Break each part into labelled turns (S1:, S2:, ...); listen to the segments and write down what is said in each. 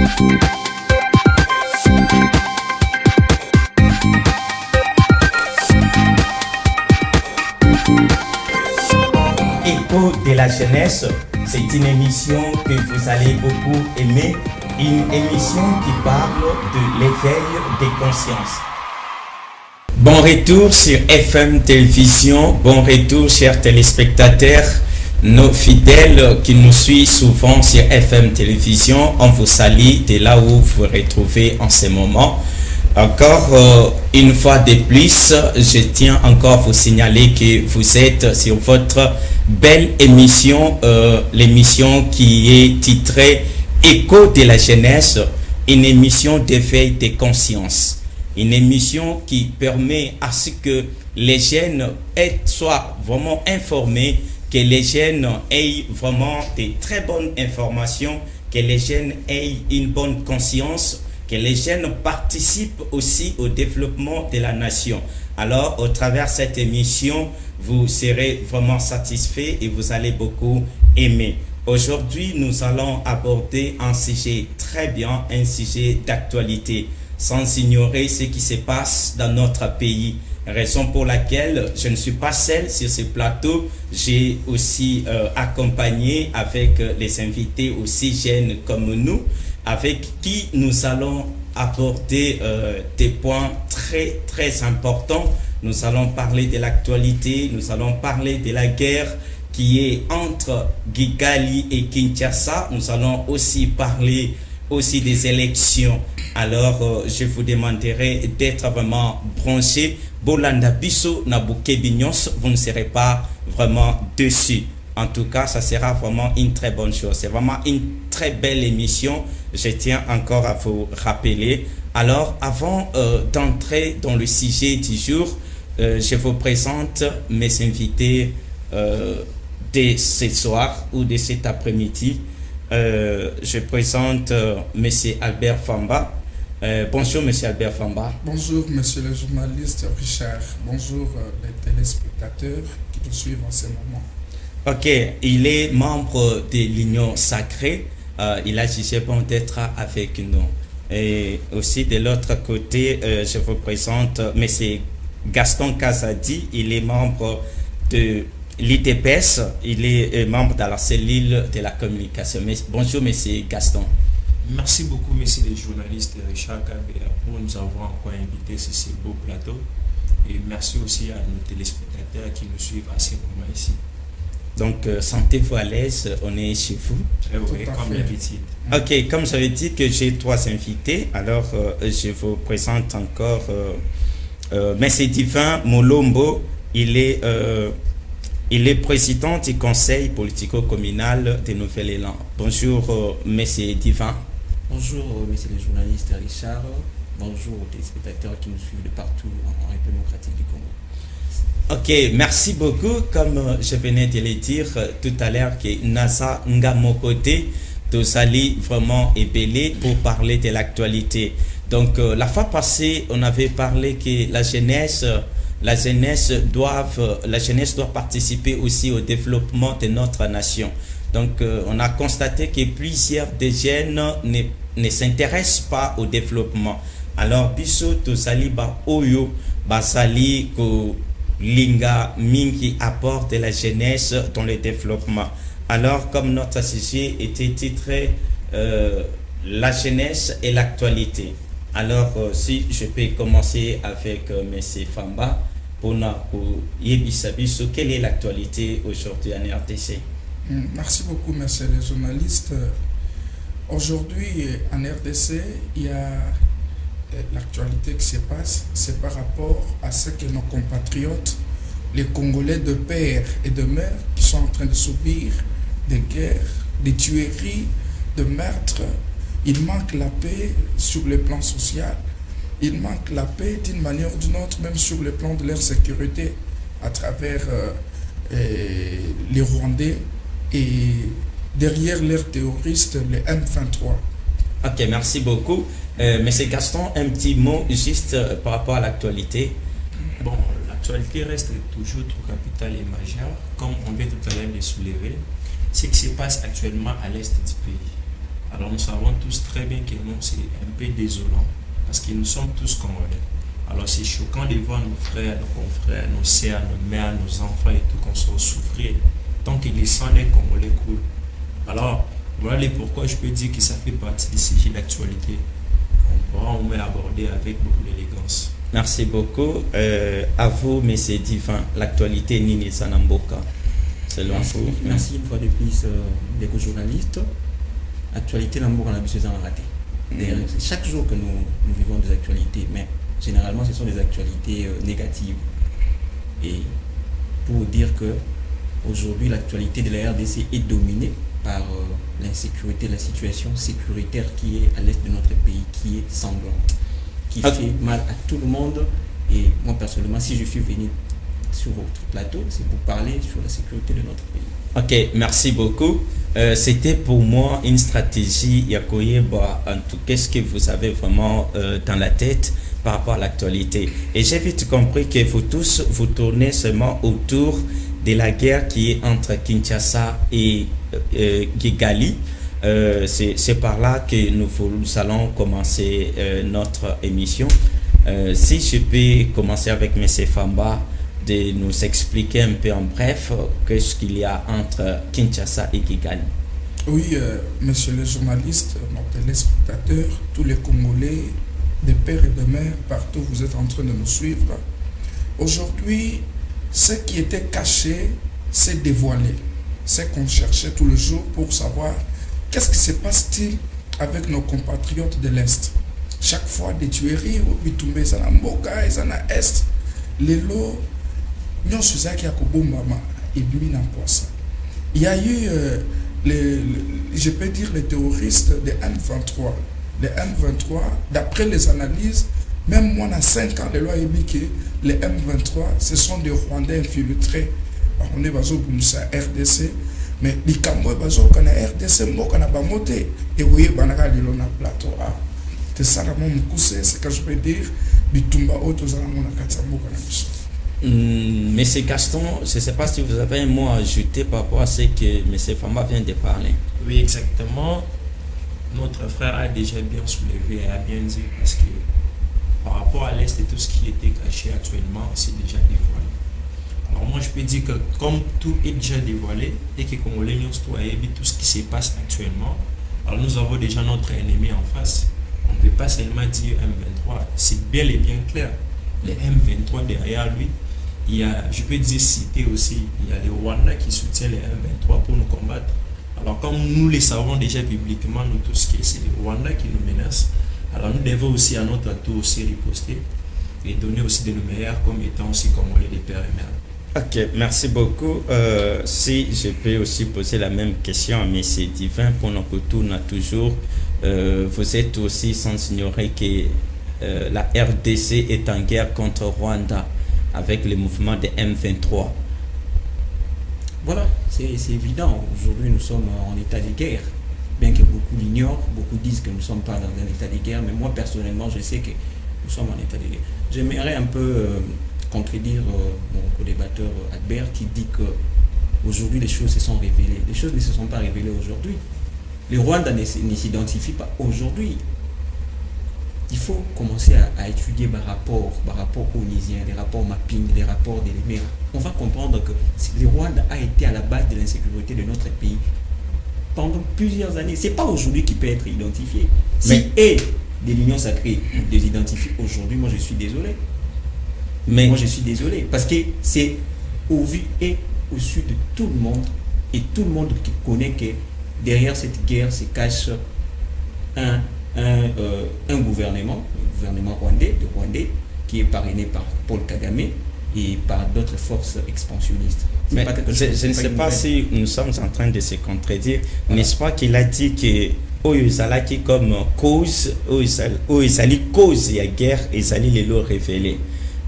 S1: Écho de la jeunesse, c'est une émission que vous allez beaucoup aimer, une émission qui parle de l'éveil des consciences. Bon retour sur FM Télévision, bon retour chers téléspectateurs, nos fidèles qui nous suivent souvent sur FM Télévision, on vous salue de là où vous vous retrouvez en ce moment. Encore une fois de plus, je tiens encore à vous signaler que vous êtes sur votre belle émission, l'émission qui est titrée Écho de la jeunesse, une émission d'éveil des consciences, une émission qui permet à ce que les jeunes soient vraiment informés, que les jeunes aient vraiment de très bonnes informations, que les jeunes aient une bonne conscience, que les jeunes participent aussi au développement de la nation. Alors, au travers de cette émission, vous serez vraiment satisfait et vous allez beaucoup aimer. Aujourd'hui, nous allons aborder un sujet très bien, un sujet d'actualité, sans ignorer ce qui se passe dans notre pays. Raison pour laquelle je ne suis pas seul sur ce plateau. J'ai aussi accompagné avec les invités aussi jeunes comme nous, avec qui nous allons aborder des points très très importants. Nous allons parler de l'actualité, nous allons parler de la guerre qui est entre Kigali et Kinshasa. Nous allons aussi parler aussi des élections. Alors je vous demanderai d'être vraiment branchés. Bolanda Bisso Nabuke Bignos, vous ne serez pas vraiment dessus. En tout cas, ça sera vraiment une très bonne chose. C'est vraiment une très belle émission. Je tiens encore à vous rappeler. Alors, avant d'entrer dans le sujet du jour, je vous présente mes invités de ce soir ou de cet après-midi. Je présente M. Albert Famba. Bonjour, M. Albert Famba.
S2: Bonjour, monsieur le journaliste Richard. Bonjour, les téléspectateurs qui nous suivent en ce moment.
S1: Ok, il est membre de l'Union Sacrée. Il a jugé bon d'être avec nous. Et aussi de l'autre côté, je vous présente M. Gaston Kazadi. Il est membre de l'ITPS. Il est membre de la cellule de la communication. Bonjour, M. Gaston.
S3: Merci beaucoup, monsieur le journaliste Richard Kabea, pour nous avoir encore invité sur ce beau plateau. Et merci aussi à nos téléspectateurs qui nous suivent à ce moment ici.
S1: Donc, sentez-vous à l'aise, on est chez vous.
S3: Oui, comme d'habitude.
S1: Ok, comme j'avais dit que j'ai 3 invités, alors je vous présente encore M. Divin Molombo. Il est président du conseil politico-communal de Nouvel-Élan. Bonjour, M. Divin.
S4: Bonjour, monsieur le journaliste Richard. Bonjour aux téléspectateurs qui nous suivent de partout en République démocratique du Congo.
S1: Ok, merci beaucoup. Comme je venais de le dire tout à l'heure, que Nasa Ngamokote, Tosali vraiment ébellé pour parler de l'actualité. Donc, la fois passée, on avait parlé que la jeunesse doit participer aussi au développement de notre nation. Donc, on a constaté que plusieurs des jeunes ne s'intéressent pas au développement. Alors, biso Tosali ba oyo basali ko Linga Mingi apporte la jeunesse dans le développement. Alors, comme notre sujet était titré la jeunesse et l'actualité. Alors, si je peux commencer avec M. Famba, pour Yebisabiso, quelle est l'actualité aujourd'hui en RDC?
S2: Merci beaucoup, monsieur le journaliste. Aujourd'hui, en RDC, il y a l'actualité qui se passe, c'est par rapport à ce que nos compatriotes, les Congolais de père et de mère, qui sont en train de subir des guerres, des tueries, de meurtres. Il manque la paix sur le plan social. Il manque la paix d'une manière ou d'une autre, même sur le plan de leur sécurité, à travers les Rwandais et derrière leurs terroristes, les M23.
S1: Ok, merci beaucoup. Monsieur Gaston, un petit mot juste par rapport à l'actualité.
S3: Bon, l'actualité reste toujours trop capitale et majeure, comme on vient tout à l'heure de soulever. Ce qui se passe actuellement à l'est du pays. Alors nous savons tous très bien que c'est un peu désolant parce que nous sommes tous Congolais. Alors c'est choquant de voir nos frères, nos confrères, nos sœurs, nos mères, nos enfants et tout qu'on soit souffrir tant que le sang des Congolais coule. Alors voilà pourquoi je peux dire que ça fait partie des sujets d'actualité. On pourra au moins aborder avec beaucoup d'élégance.
S1: Merci beaucoup. À vous, M. Divin, l'actualité Nini Sanamboka, selon vous.
S4: Merci une fois de plus, les journalistes. Actualité, Namboka, on a besoin d'en rater. Chaque jour que nous vivons des actualités, mais généralement ce sont des actualités négatives. Et pour dire que aujourd'hui l'actualité de la RDC est dominée par l'insécurité, la situation sécuritaire qui est à l'est de notre pays, qui est sanglante, qui fait mal à tout le monde. Et moi personnellement, si je suis venu sur votre plateau, c'est pour parler sur la sécurité de notre pays.
S1: Ok, merci beaucoup. C'était pour moi une stratégie, Yakoyeba, en tout cas, ce que vous avez vraiment dans la tête par rapport à l'actualité. Et j'ai vite compris que vous tous, vous tournez seulement autour de la guerre qui est entre Kinshasa et Kigali. C'est par là que nous allons commencer notre émission. Si je peux commencer avec M. Famba, de nous expliquer un peu en bref qu'est-ce qu'il y a entre Kinshasa et Kigali.
S2: Oui, monsieur le journaliste, nos téléspectateurs, tous les Congolais, des pères et des mères, partout vous êtes en train de nous suivre. Aujourd'hui, ce qui était caché s'est dévoilé. C'est qu'on cherchait tout le jour pour savoir qu'est-ce qui se passe-t-il avec nos compatriotes de l'Est. Chaque fois des tueries, Bitumbe, Zanamboka, Zana Est, les lots, il y a eu, je peux dire, les terroristes de M23. Les M23, d'après les analyses, même moi, dans 5 ans, les lois émiquées, les M23, ce sont des Rwandais infiltrés. On est basé à RDC, mais les Camerounais basé à RDC, moi, on a pas monté. Et oui, on a un plateau. C'est ça, c'est que je peux dire, Bitumba, autres,
S1: Monsieur Gaston, je ne sais pas si vous avez un mot à ajouter par rapport à ce que M. Famba vient de parler.
S3: Oui, exactement. Notre frère a déjà bien soulevé et a bien dit parce que par rapport à l'Est et tout ce qui était caché actuellement, c'est déjà dévoilé. Alors moi je peux dire que comme tout est déjà dévoilé et que Congolais nous tout ce qui se passe actuellement, alors nous avons déjà notre ennemi en face. On ne peut pas seulement dire M23, c'est bel et bien clair. Les M23 derrière lui, il y a, je peux dire citer aussi, il y a les Rwandais qui soutiennent les M23 pour nous combattre. Alors comme nous les savons déjà publiquement, nous tous, que c'est les Rwandais qui nous menacent, alors nous devons aussi à notre tour aussi riposter et donner aussi de nos meilleurs comme étant aussi Congolais des pères et mères.
S1: Ok, merci beaucoup. Si je peux aussi poser la même question à M. Divin, pour nous retourne toujours, vous êtes aussi sans ignorer que la RDC est en guerre contre Rwanda avec le mouvement de M23.
S4: Voilà, c'est évident. Aujourd'hui, nous sommes en état de guerre. Bien que beaucoup l'ignorent, beaucoup disent que nous ne sommes pas dans un état de guerre, mais moi, personnellement, je sais que nous sommes en état de guerre. J'aimerais un peu contredire mon co-débatteur Albert qui dit que aujourd'hui les choses se sont révélées. Les choses ne se sont pas révélées aujourd'hui. Les Rwandais ne s'identifient pas aujourd'hui. Il faut commencer à étudier par rapport onusien, les rapports mapping, les rapports de l'EMERA. On va comprendre que le Rwanda a été à la base de l'insécurité de notre pays pendant plusieurs années. Ce n'est pas aujourd'hui qu'il peut être identifié. Si et de l'Union sacrée de l'identifier aujourd'hui, moi je suis désolé. Moi je suis désolé. Parce que c'est au vu et au su de tout le monde, et tout le monde qui connaît que derrière cette guerre se cache un gouvernement, le gouvernement rwandais, qui est parrainé par Paul Kagame et par d'autres forces expansionnistes.
S1: Mais je ne sais pas si nous sommes en train de se contredire. Voilà. N'est-ce pas qu'il a dit que Oyuzalaki comme cause, Oyuzali cause de la guerre, Oyuzali les lots révélés.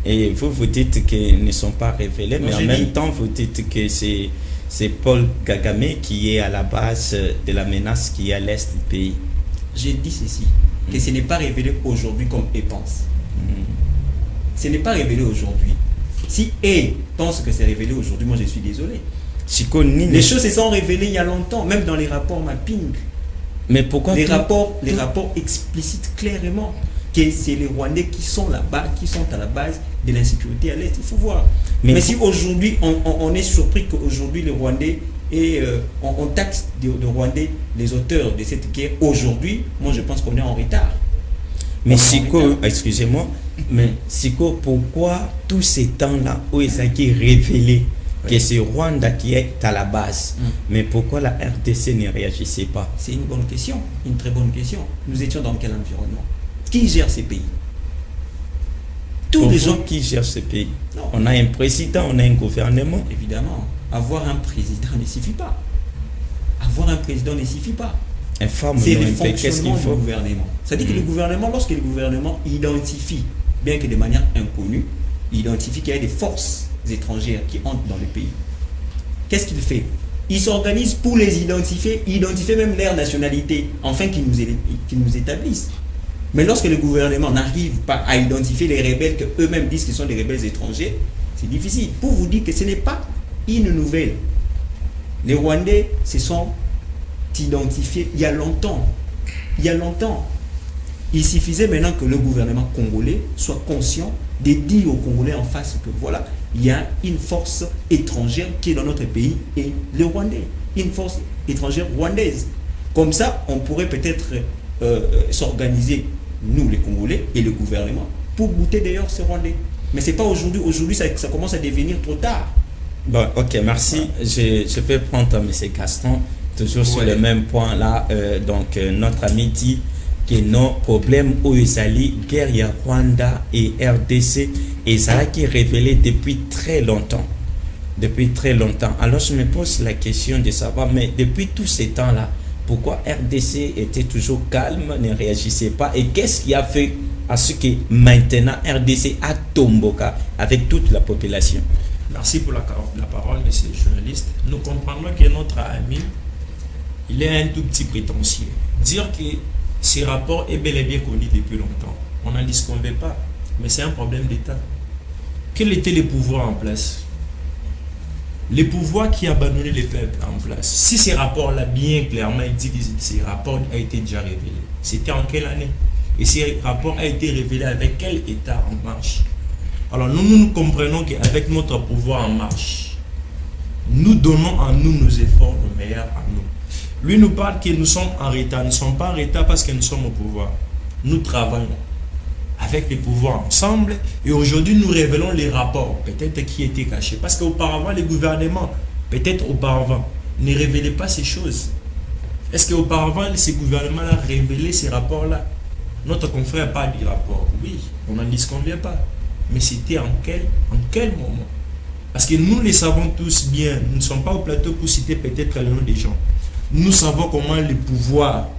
S1: Et vous dites qu'ils ne sont pas révélés, mais en même temps vous dites que c'est Paul Kagame qui est à la base de la menace qui est à l'est du pays.
S4: J'ai dit ceci, que ce n'est pas révélé aujourd'hui comme eux pensent. Ce n'est pas révélé aujourd'hui. Si eux pensent que c'est révélé aujourd'hui, moi je suis désolé. Les choses se sont révélées il y a longtemps, même dans les rapports mapping.
S1: Mais pourquoi
S4: les rapports explicitent clairement que c'est les Rwandais qui sont là-bas, qui sont à la base de l'insécurité à l'Est. Il faut voir. Mais si aujourd'hui, on est surpris qu'aujourd'hui les Rwandais, et on taxe de Rwandais les auteurs de cette guerre, aujourd'hui, moi je pense qu'on est en retard.
S1: Mais Siko, excusez-moi, mais Siko, pourquoi tous ces temps-là où il s'est révélé que c'est Rwanda qui est à la base, mais pourquoi la RDC ne réagissait pas?
S4: C'est une bonne question, une très bonne question. Nous étions dans quel environnement? Qui gère ces pays?
S1: Tous les gens qui gèrent ces pays. Non. On a un président, on a un gouvernement.
S4: Évidemment, avoir un président ne suffit pas. Avoir un président ne suffit pas. C'est le fonctionnement du gouvernement. C'est-à-dire que le gouvernement, lorsque le gouvernement identifie, bien que de manière inconnue, il identifie qu'il y a des forces étrangères qui entrent dans le pays, qu'est-ce qu'il fait? Il s'organise pour les identifier même leur nationalité, afin qu'ils nous établissent. Mais lorsque le gouvernement n'arrive pas à identifier les rebelles que eux-mêmes disent qu'ils sont des rebelles étrangers, c'est difficile. Pour vous dire que ce n'est pas une nouvelle. Les Rwandais se sont identifiés il y a longtemps. Il suffisait maintenant que le gouvernement congolais soit conscient de dire aux Congolais en face que voilà, il y a une force étrangère qui est dans notre pays et les Rwandais. Une force étrangère rwandaise. Comme ça, on pourrait peut-être s'organiser, nous les Congolais et le gouvernement, pour goûter d'ailleurs ces Rwandais. Mais c'est pas aujourd'hui. Aujourd'hui, ça commence à devenir trop tard.
S1: Bon, ok, merci. Je peux prendre M. Gaston, toujours sur le même point là. Notre ami dit que nos problèmes où ils allaient, guerre Rwanda et RDC, et ça qui est révélé depuis très longtemps. Alors je me pose la question de savoir, mais depuis tous ces temps-là, pourquoi RDC était toujours calme, ne réagissait pas, et qu'est-ce qui a fait à ce que maintenant RDC a tomboka avec toute la population?
S3: Merci pour la parole, monsieur le journaliste. Nous comprenons que notre ami, il est un tout petit prétentieux. Dire que ces rapports est bel et bien connu depuis longtemps, on n'en discute pas, mais c'est un problème d'État. Quels étaient les pouvoirs en place? Les pouvoirs qui abandonnaient les peuples en place. Si ces rapports-là, bien clairement, il dit que ces rapports ont été déjà révélés. C'était en quelle année? Et ces rapports ont été révélés avec quel État en marche? Alors nous comprenons qu'avec notre pouvoir en marche, nous donnons en nous nos efforts, nos meilleurs à nous. Lui nous parle que nous sommes en retard. Nous ne sommes pas en retard parce que nous sommes au pouvoir. Nous travaillons avec les pouvoirs ensemble et aujourd'hui nous révélons les rapports peut-être qui étaient cachés. Parce qu'auparavant les gouvernements, peut-être auparavant, ne révélaient pas ces choses. Est-ce qu'auparavant ces gouvernements-là révélaient ces rapports-là? Notre confrère parle du rapport. Oui, on n'en disconvient pas. Mais c'était en quel moment? Parce que nous les savons tous bien. Nous ne sommes pas au plateau pour citer peut-être le nom des gens. Nous savons comment le pouvoir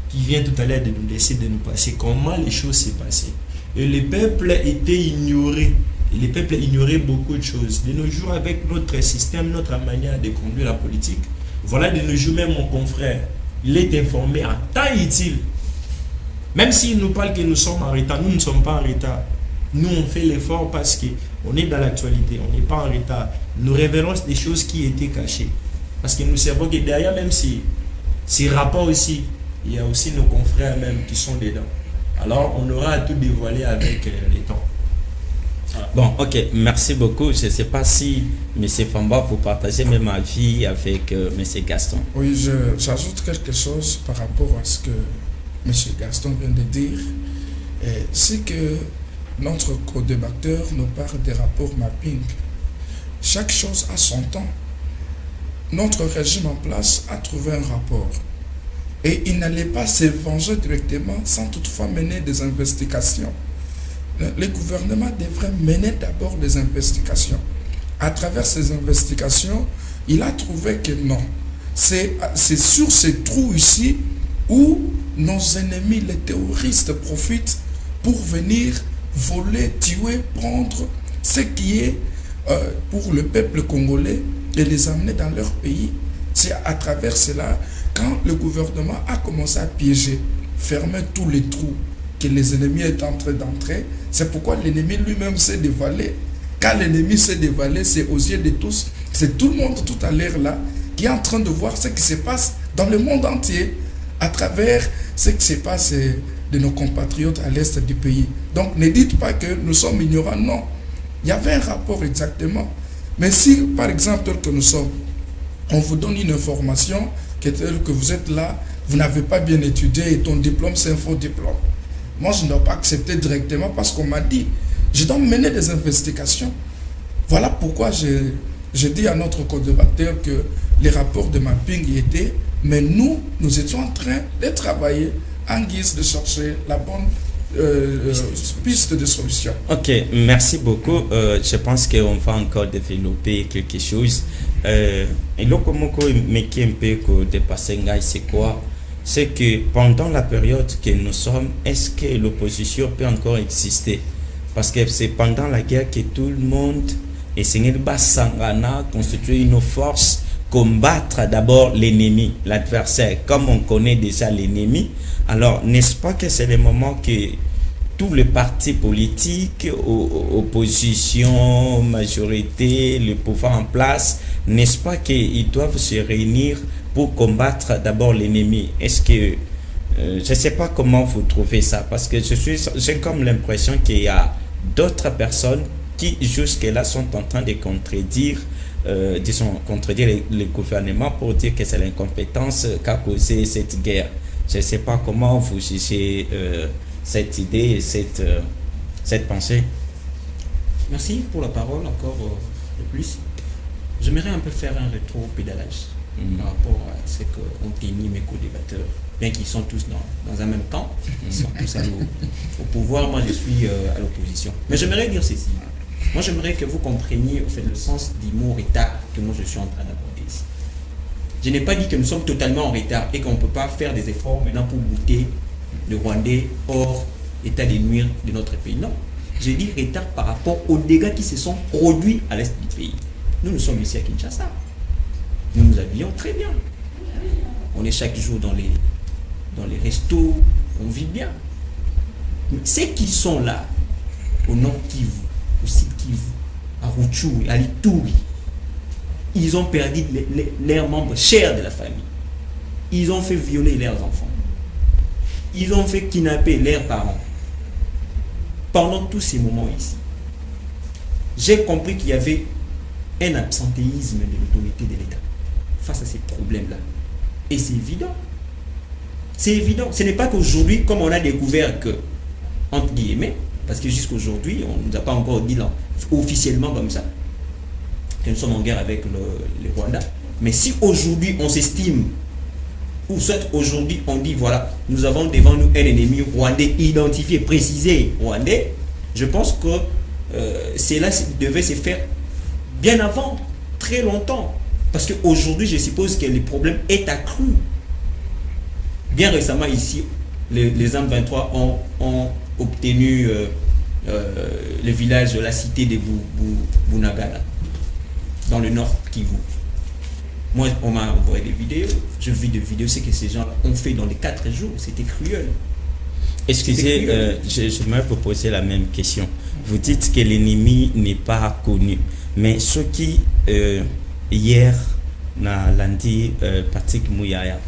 S3: qui vient tout à l'heure de nous laisser de nous passer, comment les choses s'est passées. Et le peuple était ignoré. Et le peuple ignorait beaucoup de choses. De nos jours, avec notre système, notre manière de conduire la politique, voilà, de nos jours, même mon confrère, il est informé en temps utile. Même s'il nous parle que nous sommes en retard, nous ne sommes pas en retard. Nous, on fait l'effort parce qu'on est dans l'actualité, on n'est pas en retard. Nous révélons des choses qui étaient cachées. Parce que nous savons que derrière même ces rapports ici, il y a aussi nos confrères même qui sont dedans. Alors, on aura à tout dévoiler avec les temps.
S1: Bon, ok, merci beaucoup. Je ne sais pas si M. Famba, vous partagez même avis avec M. Gaston.
S2: Oui, j'ajoute quelque chose par rapport à ce que M. Gaston vient de dire. C'est que notre co-débatteur nous parle des rapports mapping. Chaque chose a son temps. Notre régime en place a trouvé un rapport. Et il n'allait pas se venger directement sans toutefois mener des investigations. Le gouvernement devrait mener d'abord des investigations. À travers ces investigations, il a trouvé que non. C'est sur ces trous ici où nos ennemis, les terroristes, profitent pour venir voler, tuer, prendre ce qui est pour le peuple congolais et les amener dans leur pays. C'est à travers cela, quand le gouvernement a commencé à piéger, fermer tous les trous que les ennemis est en train d'entrer, c'est pourquoi l'ennemi lui-même s'est dévalé. Quand l'ennemi s'est dévalé, c'est aux yeux de tous, c'est tout le monde tout à l'heure là qui est en train de voir ce qui se passe dans le monde entier. à travers ce qui se passe de nos compatriotes à l'est du pays. Donc ne dites pas que nous sommes ignorants, non. Il y avait un rapport exactement. Mais si, par exemple, tel que nous sommes, on vous donne une information que telle que vous êtes là, vous n'avez pas bien étudié et ton diplôme, c'est un faux diplôme. Moi, je ne dois pas accepter directement parce qu'on m'a dit, je dois mener des investigations. Voilà pourquoi j'ai dit à notre co-débatteur que les rapports de mapping y étaient, mais nous étions en train de travailler en guise de chercher la bonne piste de solution.
S1: Ok, merci beaucoup. Je pense qu'on va encore développer quelque chose. Et là, comme je un peu dépasser, c'est quoi? C'est que pendant la période que nous sommes, est-ce que l'opposition peut encore exister? Parce que c'est pendant la guerre que tout le monde essaie de constituer une force, combattre d'abord l'ennemi, l'adversaire. Comme on connaît déjà l'ennemi, alors n'est-ce pas que c'est le moment que tous les partis politiques, opposition, majorité, le pouvoir en place, n'est-ce pas qu'ils doivent se réunir pour combattre d'abord l'ennemi? Est-ce que, je ne sais pas comment vous trouvez ça, parce que j'ai comme l'impression qu'il y a d'autres personnes qui jusque-là sont en train de contredire, contredire le gouvernement pour dire que c'est l'incompétence qu'a causé cette guerre. Je ne sais pas comment vous jugez cette idée et cette pensée.
S4: Merci pour la parole encore de plus. J'aimerais un peu faire un rétro-pédalage par rapport à ce qu'ont émis mes co-débatteurs, bien qu'ils sont tous dans un même camp, ils sont tous au pouvoir, moi je suis à l'opposition. Mais j'aimerais dire ceci. Moi j'aimerais que vous compreniez au fait, le sens du mot retard que moi je suis en train d'aborder ici. Je n'ai pas dit que nous sommes totalement en retard et qu'on ne peut pas faire des efforts maintenant pour bouter le Rwandais hors état de nuire de notre pays. Non, j'ai dit retard par rapport aux dégâts qui se sont produits à l'est du pays. Nous sommes ici à Kinshasa. Nous nous habillons très bien. On est chaque jour dans les restos, on vit bien. Mais ceux qui sont là, au nord Kivu, au sud Kivu, à Rutshuru, à Lituri, ils ont perdu leurs membres chers de la famille. Ils ont fait violer leurs enfants. Ils ont fait kidnapper leurs parents. Pendant tous ces moments ici, j'ai compris qu'il y avait un absentéisme de l'autorité de l'État face à ces problèmes-là. Et c'est évident. C'est évident. Ce n'est pas qu'aujourd'hui, comme on a découvert que, entre guillemets, parce que jusqu'aujourd'hui, on ne nous a pas encore dit là, officiellement comme ça, que nous sommes en guerre avec le Rwanda. Mais si aujourd'hui on s'estime, ou soit aujourd'hui on dit voilà, nous avons devant nous un ennemi rwandais identifié, précisé rwandais, je pense que cela devait se faire bien avant, très longtemps. Parce qu'aujourd'hui, je suppose que le problème est accru. Bien récemment ici, les M23 ont obtenu le village de la cité de Bunagana, dans le nord Kivu. Moi, on m'a envoyé des vidéos, je vis des vidéos, c'est que ces gens ont fait dans les 4 jours, c'était cruel.
S1: Excusez, j'aimerais vous poser la même question. Vous dites que l'ennemi n'est pas connu, mais ce qui, hier, lundi, Patrick Mouyaya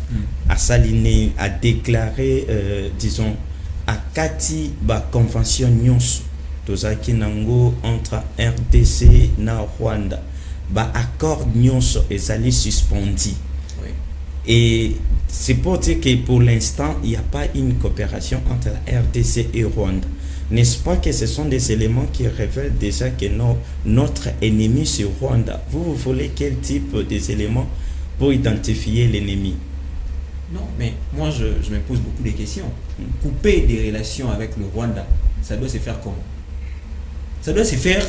S1: a déclaré, disons, à Kati, la convention Nyonso, Nango entre RDC et Rwanda, l'accord Nyonso est allé suspendu.
S4: Oui.
S1: Et c'est pour dire que pour l'instant, il n'y a pas une coopération entre la RDC et Rwanda. N'est-ce pas que ce sont des éléments qui révèlent déjà que notre ennemi c'est Rwanda? Vous voulez quel type d'éléments pour identifier l'ennemi?
S4: Non, mais moi je me pose beaucoup de questions. Couper des relations avec le Rwanda, ça doit se faire comment? Ça doit se faire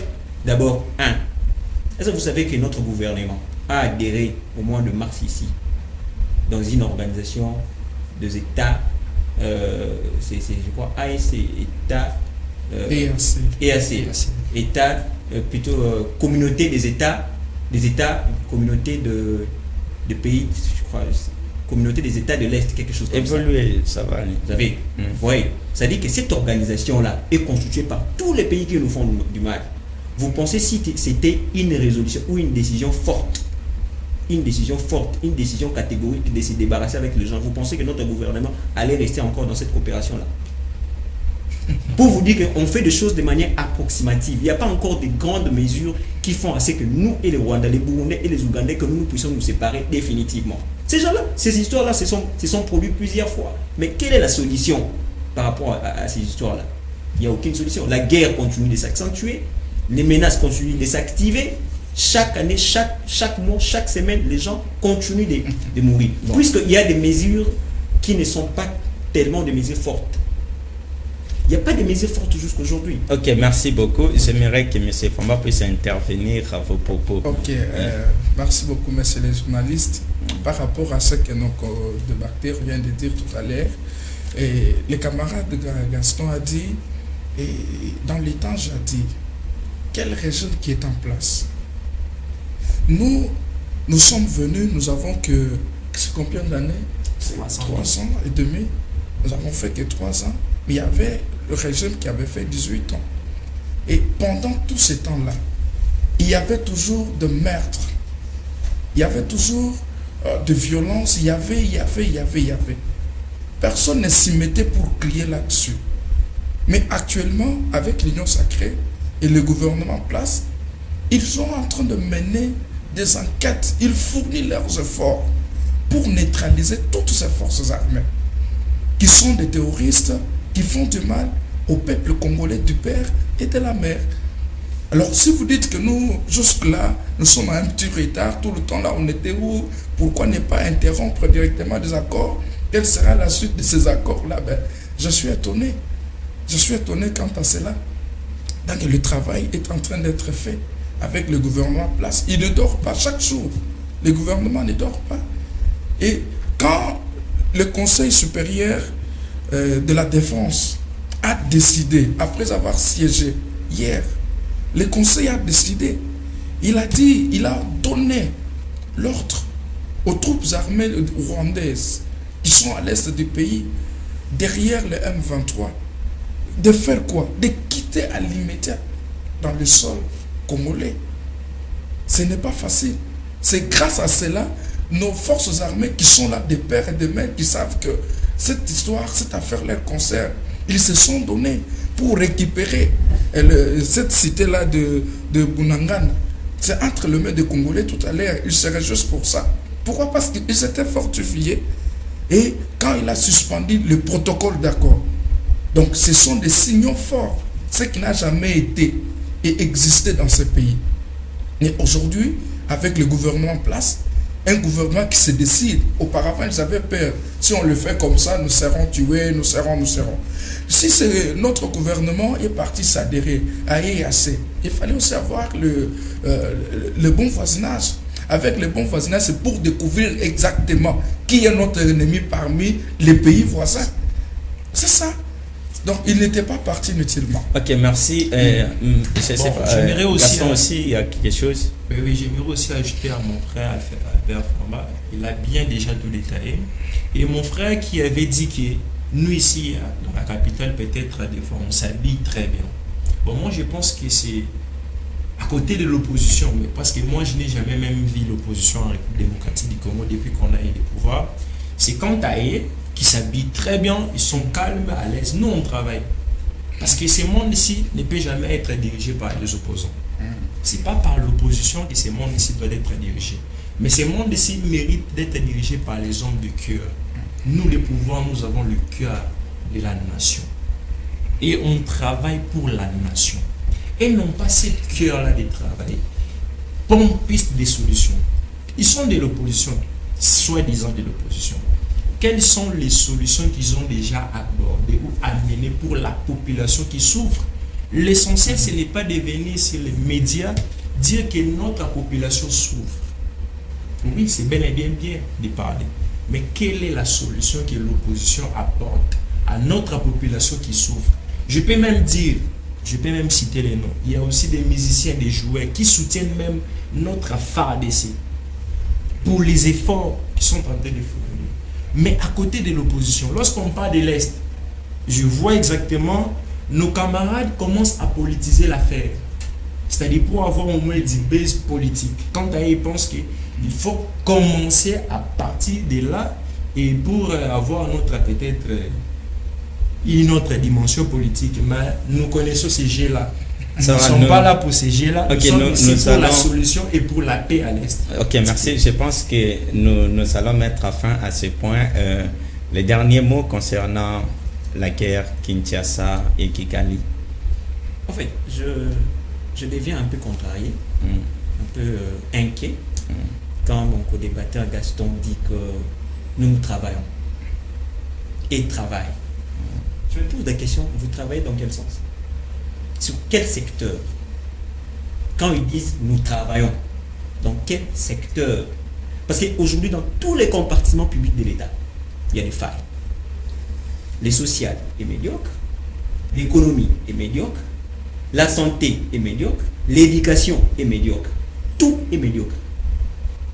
S4: d'abord, est-ce que vous savez que notre gouvernement a adhéré au mois de mars ici dans une organisation des États, je crois AEC, État, EAC, État, plutôt communauté des États, communauté de pays, je crois, communauté des États de l'Est, quelque chose comme
S1: Évoluer, ça va aller.
S4: Vous savez, oui, ça dit que cette organisation-là est constituée par tous les pays qui nous font du mal. Vous pensez si c'était une résolution ou une décision forte une décision forte, une décision catégorique de se débarrasser avec les gens, vous pensez que notre gouvernement allait rester encore dans cette coopération-là? Pour vous dire qu'on fait des choses de manière approximative. Il n'y a pas encore de grandes mesures qui font assez que nous et les Rwandais, les Burundais et les Ougandais, que nous puissions nous séparer définitivement. Ces gens-là, ces histoires-là se sont produites plusieurs fois. Mais quelle est la solution par rapport à ces histoires-là? Il n'y a aucune solution. La guerre continue de s'accentuer, les menaces continuent de s'activer. Chaque année, chaque mois, chaque semaine, les gens continuent de mourir. Bon. Puisqu'il y a des mesures qui ne sont pas tellement des mesures fortes. Il n'y a pas de mesures fortes jusqu'aujourd'hui.
S1: Ok, merci beaucoup. J'aimerais que M. Famba puisse intervenir à vos propos.
S2: Ok, merci beaucoup, messieurs les journalistes. Par rapport à ce que nos débatteurs viennent de dire tout à l'heure, et le camarade Gaston a dit, et dans les temps jadis, quel régime qui est en place? Nous sommes venus, nous avons que, c'est combien d'années? 3 ans et demi. Nous avons fait que 3 ans. Mais il y avait le régime qui avait fait 18 ans. Et pendant tout ce temps-là, il y avait toujours de meurtres. Il y avait toujours de violence. Il y avait. Personne ne s'y mettait pour crier là-dessus. Mais actuellement, avec l'Union sacrée et le gouvernement en place, ils sont en train de mener des enquêtes. Ils fournissent leurs efforts pour neutraliser toutes ces forces armées qui sont des terroristes qui font du mal au peuple congolais du père et de la mère. Alors si vous dites que nous, jusque-là, nous sommes à un petit retard, tout le temps là on était où? Pourquoi ne pas interrompre directement des accords? Quelle sera la suite de ces accords-là? Je suis étonné. Je suis étonné quant à cela. Donc le travail est en train d'être fait avec le gouvernement en place. Il ne dort pas chaque jour. Le gouvernement ne dort pas. Et quand le Conseil supérieur de la défense a décidé, après avoir siégé hier, le Conseil a décidé, il a dit, il a donné l'ordre aux troupes armées rwandaises qui sont à l'est du pays, derrière le M23, de faire quoi? De quitter à l'immédiat dans le sol congolais. Ce n'est pas facile. C'est grâce à cela, nos forces armées qui sont là de père et de mère, qui savent que cette histoire, cette affaire leur concerne. Ils se sont donnés pour récupérer cette cité-là de Bunagana. C'est entre les mains des Congolais tout à l'heure. Ils seraient juste pour ça. Pourquoi? Parce qu'ils étaient fortifiés. Et quand il a suspendu le protocole d'accord, donc ce sont des signaux forts, ce qui n'a jamais été et existé dans ce pays. Et aujourd'hui, avec le gouvernement en place, un gouvernement qui se décide. Auparavant, ils avaient peur. Si on le fait comme ça, nous serons tués, nous serons. Si notre gouvernement est parti s'adhérer à EAC, il fallait aussi avoir le bon voisinage. Avec le bon voisinage, c'est pour découvrir exactement qui est notre ennemi parmi les pays voisins. C'est ça. Donc, il n'était pas parti inutilement.
S1: Ok, merci.
S3: J'aimerais aussi,
S1: il y a quelque chose.
S3: Oui, j'aimerais aussi ajouter à mon frère Albert Famba. Il a bien déjà tout détaillé. Et mon frère qui avait dit que nous ici, dans la capitale, peut-être des fois, on s'habille très bien. Bon, moi, je pense que c'est à côté de l'opposition, mais parce que moi, je n'ai jamais même vu l'opposition en République démocratique du Congo depuis qu'on a eu le pouvoir. C'est quand Taïe qui s'habillent très bien, ils sont calmes, à l'aise. Nous, on travaille. Parce que ce monde ici ne peut jamais être dirigé par les opposants. Ce n'est pas par l'opposition que ce monde ici doit être dirigé. Mais ce monde ici mérite d'être dirigé par les hommes de cœur. Nous, les pouvoirs, nous avons le cœur de la nation. Et on travaille pour la nation. Et non pas ce cœur-là de travail. Pour piste des solutions. Ils sont de l'opposition, soi-disant de l'opposition. Quelles sont les solutions qu'ils ont déjà abordées ou amenées pour la population qui souffre? L'essentiel, ce n'est pas de venir sur les médias dire que notre population souffre. Oui, c'est bel et bien de parler. Mais quelle est la solution que l'opposition apporte à notre population qui souffre? Je peux même dire, je peux même citer les noms. Il y a aussi des musiciens, des joueurs qui soutiennent même notre FARDC pour les efforts qui sont en train de faire. Mais à côté de l'opposition, lorsqu'on parle de l'Est, je vois exactement nos camarades commencent à politiser l'affaire. C'est-à-dire pour avoir au moins du base politique. Quand ils pensent Il faut commencer à partir de là et pour avoir notre peut-être une autre dimension politique. Mais nous connaissons ces jeux-là. Nous ne sommes pas là pour ces jeux-là.
S1: Okay,
S3: nous sommes ici pour
S1: allons...
S3: la solution et pour la paix à l'Est.
S1: Ok, merci. Je pense que nous allons mettre fin à ce point. Les derniers mots concernant la guerre Kinshasa et Kigali.
S4: En fait, je deviens un peu contrarié, un peu inquiet quand mon co-débatteur Gaston dit que nous travaillons. Et travaille. Je me pose la question, vous travaillez dans quel sens? Sur quel secteur? Quand ils disent nous travaillons, dans quel secteur? Parce qu'aujourd'hui, dans tous les compartiments publics de l'État, il y a des failles. Le social est médiocre, l'économie est médiocre, la santé est médiocre, l'éducation est médiocre, tout est médiocre.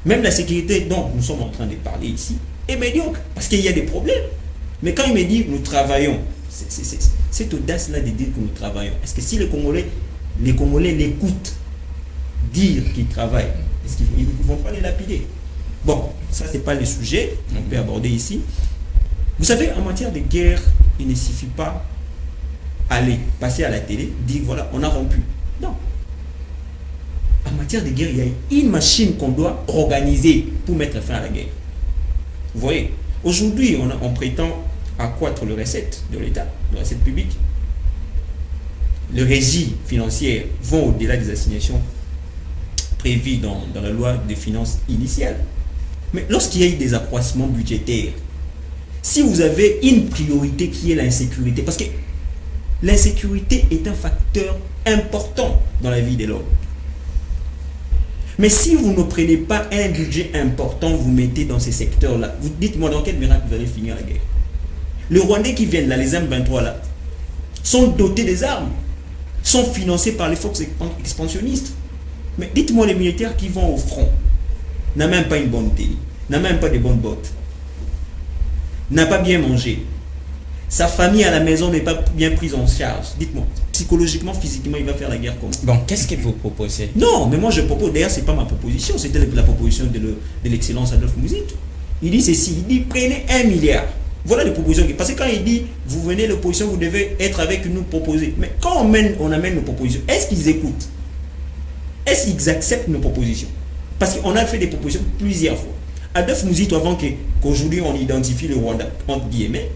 S4: Même la sécurité dont nous sommes en train de parler ici est médiocre, parce qu'il y a des problèmes. Mais quand il me dit nous travaillons, cette audace-là de dire que nous travaillons, est-ce que si les Congolais l'écoutent dire qu'ils travaillent, est-ce qu'ils ne vont pas les lapider? Bon, ça c'est pas le sujet, on peut aborder ici. Vous savez, en matière de guerre, il ne suffit pas passer à la télé, dire voilà, on a rompu. Non. En matière de guerre, il y a une machine qu'on doit organiser pour mettre fin à la guerre. Vous voyez, aujourd'hui, on prétend accroître les recettes de l'État, les recettes publiques. Les régies financières vont au-delà des assignations prévues dans la loi de finances initiale. Mais lorsqu'il y a eu des accroissements budgétaires, si vous avez une priorité qui est l'insécurité, parce que l'insécurité est un facteur important dans la vie de l'homme. Mais si vous ne prenez pas un budget important, vous mettez dans ces secteurs-là, vous dites-moi dans quel miracle vous allez finir la guerre. Les Rwandais qui viennent là, les M23 là, sont dotés des armes, sont financés par les forces expansionnistes. Mais dites-moi les militaires qui vont au front, n'a même pas une bonne télé, n'a même pas de bonnes bottes, n'a pas bien mangé, sa famille à la maison n'est pas bien prise en charge. Dites-moi, psychologiquement, physiquement, il va faire la guerre comment?
S1: Bon, qu'est-ce que vous proposez?
S4: Non, mais moi je propose, d'ailleurs c'est pas ma proposition, c'était la proposition de l'excellence Adolphe Muzito. Il dit ceci, il dit prenez 1 milliard. Voilà les propositions. Parce que quand il dit vous venez l'opposition, vous devez être avec nous proposer. Mais quand on amène nos propositions, est-ce qu'ils écoutent? Est-ce qu'ils acceptent nos propositions? Parce qu'on a fait des propositions plusieurs fois. Adolphe Muzito, avant qu'aujourd'hui on identifie le Rwanda, entre guillemets,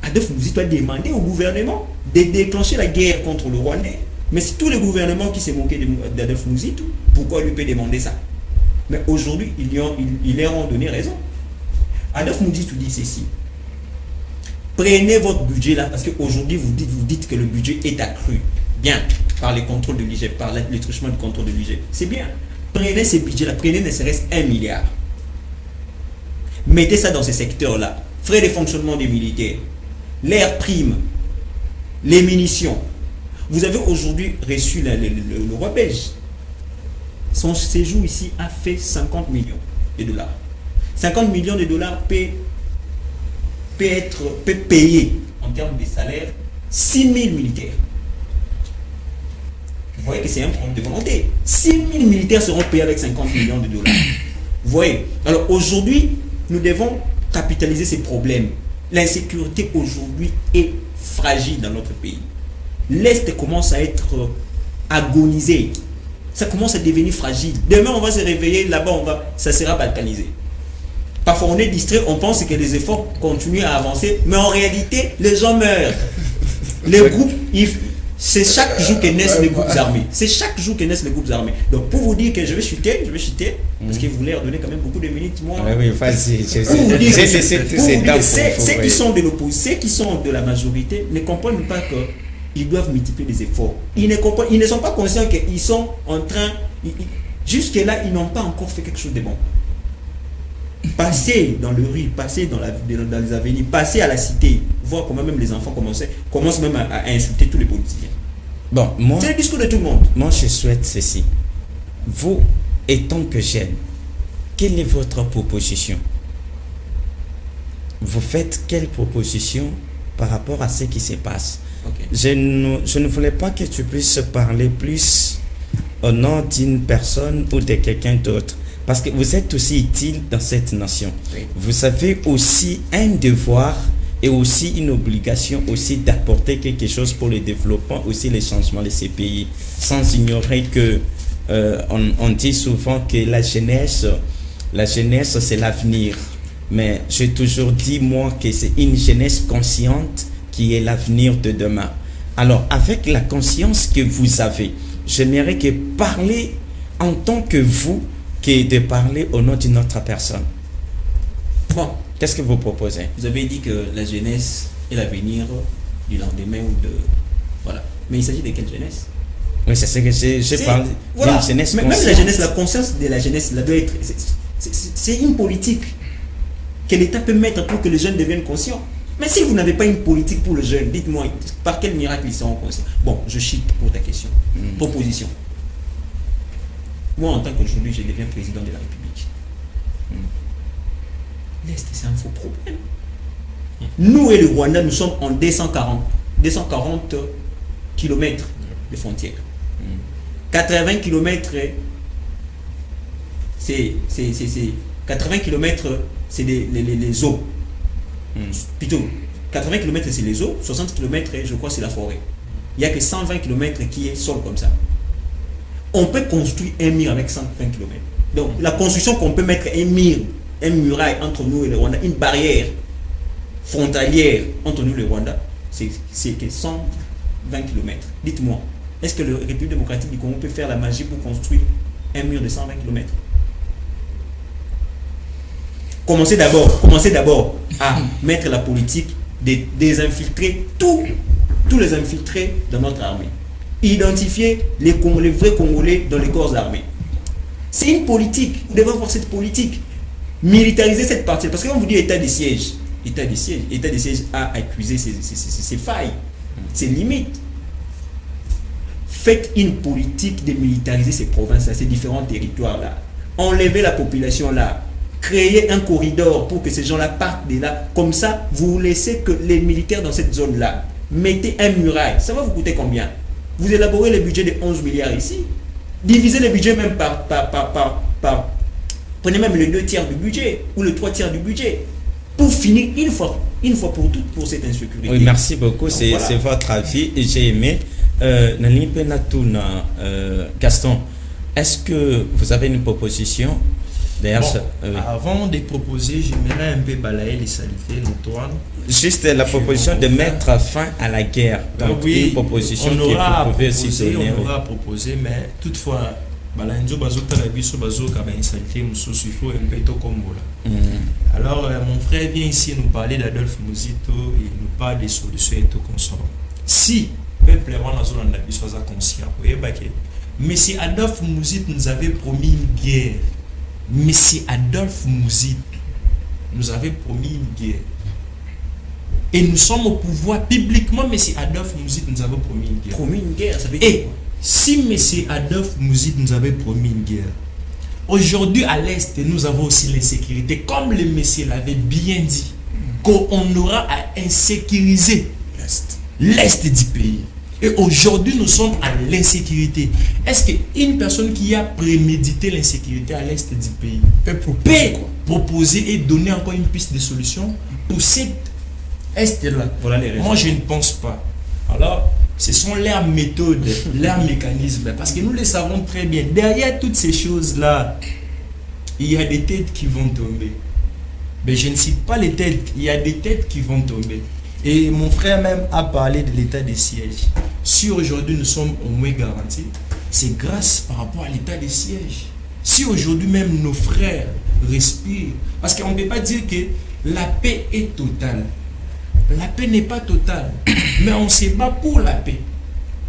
S4: Adolphe Muzito a demandé au gouvernement de déclencher la guerre contre le Rwandais. Mais c'est tous les gouvernements qui s'est moqué d'Adolphe Muzito. Pourquoi lui peut demander ça? Mais aujourd'hui, ils leur ont donné raison. Adolphe Muzito dit ceci. Prenez votre budget là, parce qu'aujourd'hui vous dites que le budget est accru. Bien, par les contrôles de l'IGF, par le truchement du contrôle de l'IGF. C'est bien. Prenez ces budgets là, prenez ne serait-ce 1 milliard. Mettez ça dans ces secteurs là. Frais de fonctionnement des militaires, l'air prime, les munitions. Vous avez aujourd'hui reçu le roi belge. Son séjour ici a fait 50 millions de dollars. 50 millions de dollars peut payer en termes de salaire 6 000 militaires. Vous voyez que c'est un problème de volonté. 6 000 militaires seront payés avec 50 millions de dollars. Vous voyez. Alors aujourd'hui, nous devons capitaliser ces problèmes. L'insécurité aujourd'hui est fragile dans notre pays. L'Est commence à être agonisé. Ça commence à devenir fragile. Demain, on va se réveiller là-bas, ça sera balkanisé. Parfois, on est distrait, on pense que les efforts continuent à avancer, mais en réalité, les gens meurent. Les groupes, c'est chaque jour que naissent les groupes armés. C'est chaque jour que naissent les groupes armés. Donc, pour vous dire que je vais chuter, parce que vous voulez leur donner quand même beaucoup de minutes, moi.
S1: Oui, vas-y.
S4: Ceux qui sont de l'opposition, ceux qui sont de la majorité, ne comprennent pas qu'ils doivent multiplier les efforts. Ils ne sont pas conscients qu'ils sont en train... Jusque-là, ils n'ont pas encore fait quelque chose de bon. Passer dans le rue, passer dans les avenirs, passer à la cité, voir comment même les enfants commencent même à insulter tous les politiciens.
S1: Bon, moi,
S4: c'est le discours de tout le monde.
S1: Moi, je souhaite ceci. Vous, étant que jeune, quelle est votre proposition? Vous faites quelle proposition par rapport à ce qui se passe?
S4: Okay.
S1: Je ne voulais pas que tu puisses parler plus au nom d'une personne ou de quelqu'un d'autre. parce que vous êtes aussi utile dans cette nation.
S4: Oui.
S1: Vous avez aussi un devoir et aussi une obligation aussi d'apporter quelque chose pour le développement, aussi les changements de ces pays, sans ignorer que on dit souvent que la jeunesse c'est l'avenir. Mais j'ai toujours dit, moi, que c'est une jeunesse consciente qui est l'avenir de demain. Alors, avec la conscience que vous avez, j'aimerais que parler en tant que vous, que de parler au nom d'une autre personne.
S4: Bon,
S1: Qu'est-ce que vous proposez?
S4: vous avez dit que la jeunesse est l'avenir du lendemain ou de... Voilà. Mais il s'agit de quelle jeunesse?
S1: Oui, c'est ce que j'ai parlé.
S4: Voilà.
S1: D'une jeunesse
S4: Même
S1: consciente.
S4: la jeunesse, la conscience de la jeunesse, là, doit être... C'est une politique que l'État peut mettre pour que les jeunes deviennent conscients. Mais si vous n'avez pas une politique pour les jeunes, dites-moi, par quel miracle ils seront conscients? Bon, je chute pour ta question. Proposition. Moi, en tant qu'aujourd'hui, je deviens président de la République. L'Est, c'est un faux problème. Nous et le Rwanda, nous sommes en 240 km de frontières. 80 km, c'est 80 km, c'est les eaux. Plutôt, 80 km, c'est les eaux, 60 km, je crois, c'est la forêt. Il n'y a que 120 km qui est sol comme ça. On peut construire un mur avec 120 km. Donc, la construction qu'on peut mettre un mur, une muraille entre nous et le Rwanda, une barrière frontalière entre nous et le Rwanda, c'est que 120 km. Dites-moi, est-ce que la République démocratique du Congo peut faire la magie pour construire un mur de 120 km? Commencez d'abord à mettre la politique de désinfiltrer tous les infiltrés dans notre armée. Identifier les vrais Congolais dans les corps armés. C'est une politique. Vous devez avoir cette politique. Militariser cette partie. Parce que quand on vous dit état de siège a accusé ses failles, ses limites. Faites une politique de militariser ces provinces-là, ces différents territoires-là. Enlevez la population-là. Créez un corridor pour que ces gens-là partent de là. Comme ça, vous laissez que les militaires dans cette zone-là. Mettez un muraille. Ça va vous coûter combien? Vous élaborez le budget de 11 milliards ici. Divisez le budget même par prenez même le 2/3 du budget ou le 3/3 du budget. Pour finir une fois pour toutes pour cette insécurité.
S1: Oui, merci beaucoup. C'est
S4: voilà.
S1: votre avis et j'ai aimé. Gaston, est-ce que vous avez une proposition? D'ailleurs,
S3: Avant de proposer, j'aimerais un peu balayer les saletés notoires.
S1: juste la proposition de mettre fin à la guerre. Donc,
S3: oui,
S1: une proposition
S3: on
S1: que
S3: aura
S1: vous pouvez aussi donner.
S3: on aura proposé, mais toutefois, il faut un peu comme voilà. Alors, mon frère vient ici nous parler d'Adolphe Muzito et nous parle des solutions et tout consort. Si le peuple soit conscient, Monsieur Adolphe Muzito nous avait promis une guerre. Monsieur Adolphe Muzito nous avait promis une guerre. Et nous sommes au pouvoir publiquement. Monsieur Adolphe Muzito nous avait promis une guerre.
S4: Promis une guerre, ça veut dire
S3: Et si Monsieur Adolphe Muzito nous avait promis une guerre, aujourd'hui à l'Est, nous avons aussi l'insécurité. Comme le monsieur l'avait bien dit, qu'on aura à insécuriser l'Est du pays. Et aujourd'hui, nous sommes à l'insécurité. Est-ce qu'une personne qui a prémédité l'insécurité à l'Est du pays peut proposer et donner encore une piste de solution pour cet Est-là?
S4: Voilà les raisons.
S3: Moi, je ne pense pas. Alors, ce sont leurs méthodes, leurs mécanismes. Parce que nous les savons très bien. Derrière toutes ces choses-là, il y a des têtes qui vont tomber. Mais je ne cite pas les têtes. Il y a des têtes qui vont tomber. Et mon frère même a parlé de l'état de siège. Si aujourd'hui nous sommes au moins garantis, c'est grâce par rapport à l'état de siège. Si aujourd'hui même nos frères respirent, parce qu'on ne peut pas dire que la paix est totale. La paix n'est pas totale, mais on se bat pour la paix.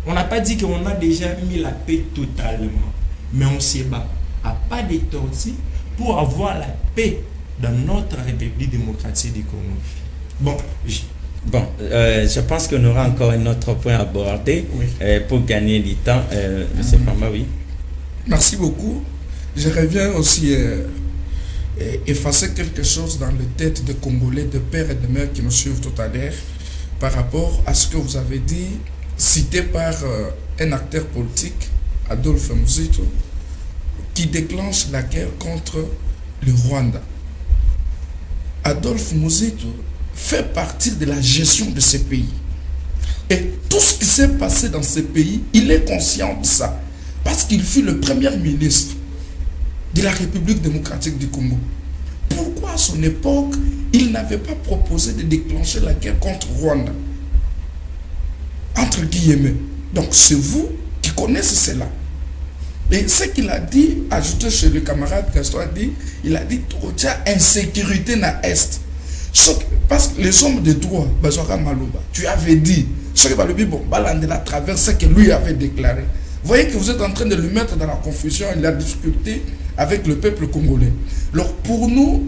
S3: On n'a pas dit qu'on a déjà mis la paix totalement, mais on se bat à pas de tortilles pour avoir la paix dans notre République démocratique du Congo.
S1: Je pense qu'on aura encore un autre point à aborder pour gagner du temps. Monsieur Fama, oui.
S2: Merci beaucoup. Je reviens aussi effacer quelque chose dans les têtes des Congolais, de pères et de mères qui nous suivent tout à l'heure par rapport à ce que vous avez dit, cité par un acteur politique, Adolphe Muzito, qui déclenche la guerre contre le Rwanda. Adolphe Muzitu fait partie de la gestion de ces pays. Et tout ce qui s'est passé dans ces pays, il est conscient de ça. Parce qu'il fut le premier ministre de la République démocratique du Congo. Pourquoi à son époque, il n'avait pas proposé de déclencher la guerre contre Rwanda? Entre guillemets. Donc c'est vous qui connaissez cela. Et ce qu'il a dit, ajouté chez le camarade Gaston, il a dit qu'il y a insécurité dans l'Est. Parce que les hommes de droit, tu avais dit, ce qui va lui dire, bon, à travers ce que lui avait déclaré. Vous voyez que vous êtes en train de le mettre dans la confusion et la difficulté avec le peuple congolais. Alors pour nous,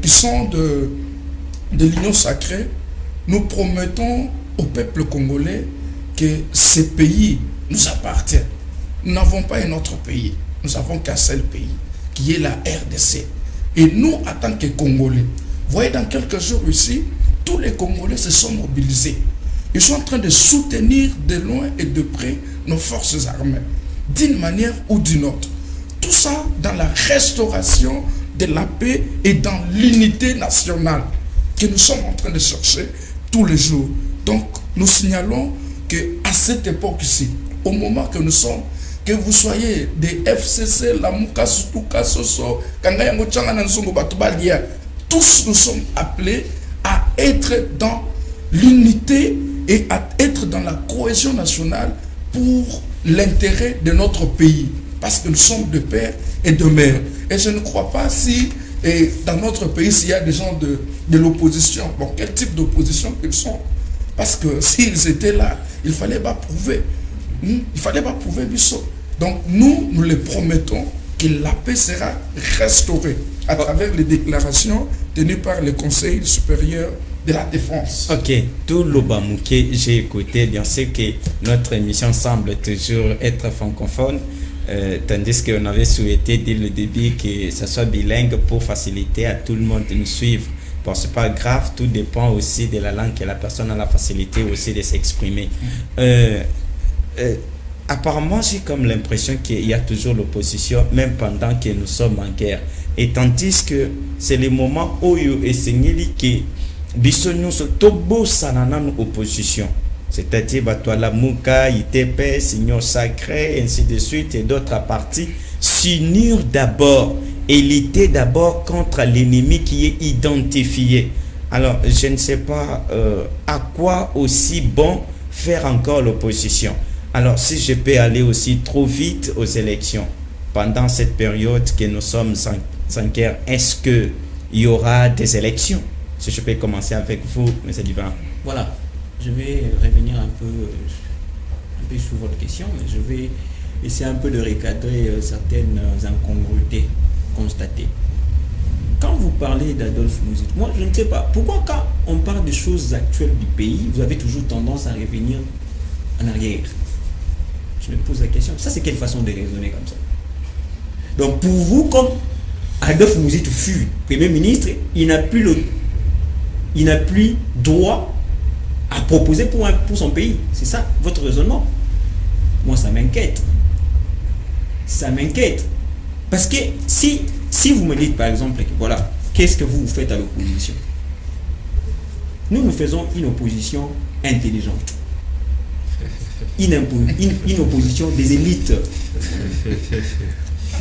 S2: qui sont de l'Union sacrée, nous promettons au peuple congolais que ces pays nous appartiennent. Nous n'avons pas un autre pays. Nous avons qu'un seul pays, qui est la RDC. Et nous, en tant que Congolais, vous voyez, dans quelques jours ici, tous les Congolais se sont mobilisés. Ils sont en train de soutenir de loin et de près nos forces armées, d'une manière ou d'une autre. Tout ça dans la restauration de la paix et dans l'unité nationale que nous sommes en train de chercher tous les jours. Donc, nous signalons qu'à cette époque-ci, au moment que nous sommes, que vous soyez des FCC, la Mouka, Sutuka, Soso, Kangayango, Tchangana, Nsongo, Batubalia, tous nous sommes appelés à être dans l'unité et à être dans la cohésion nationale pour l'intérêt de notre pays. Parce que nous sommes de père et de mère. Et je ne crois pas si dans notre pays, s'il y a des gens de l'opposition, bon, quel type d'opposition ils sont? Parce que s'ils étaient là, il ne fallait pas prouver. Il ne fallait pas prouver du saut. Donc nous les promettons que la paix sera restaurée à travers les déclarations tenues par le Conseil supérieur de la défense.
S1: Ok, tout l'Obamouké, j'ai écouté, bien sûr que notre émission semble toujours être francophone, tandis qu'on avait souhaité dès le début que ça soit bilingue pour faciliter à tout le monde de nous suivre. Bon, c'est pas grave, tout dépend aussi de la langue que la personne a la facilité aussi de s'exprimer. Apparemment, j'ai comme l'impression qu'il y a toujours l'opposition, même pendant que nous sommes en guerre. Et tandis que c'est le moment où il est que Bissonnous tobo sanana opposition. C'est-à-dire, la Mouka, ITP, Signor Sacré, ainsi de suite, et d'autres partis, s'unir d'abord et lutter d'abord contre l'ennemi qui est identifié. Alors, je ne sais pas à quoi aussi bon faire encore l'opposition. Alors, si je peux aller aussi trop vite aux élections, pendant cette période que nous sommes sans guerre, est-ce qu'il y aura des élections? Si je peux commencer avec vous, M. Divan.
S4: Voilà, je vais revenir un peu sur votre question, mais je vais essayer un peu de recadrer certaines incongruités constatées. Quand vous parlez d'Adolphe Muzitu, moi je ne sais pas, pourquoi quand on parle des choses actuelles du pays, vous avez toujours tendance à revenir en arrière? Je me pose la question, ça c'est quelle façon de raisonner comme ça? Donc pour vous, comme Adolphe Muzitu fut Premier ministre, il n'a plus droit à proposer pour son pays. C'est ça votre raisonnement? Moi ça m'inquiète. Ça m'inquiète. Parce que si vous me dites par exemple que voilà, qu'est-ce que vous faites à l'opposition? Nous faisons une opposition intelligente. Une opposition des élites.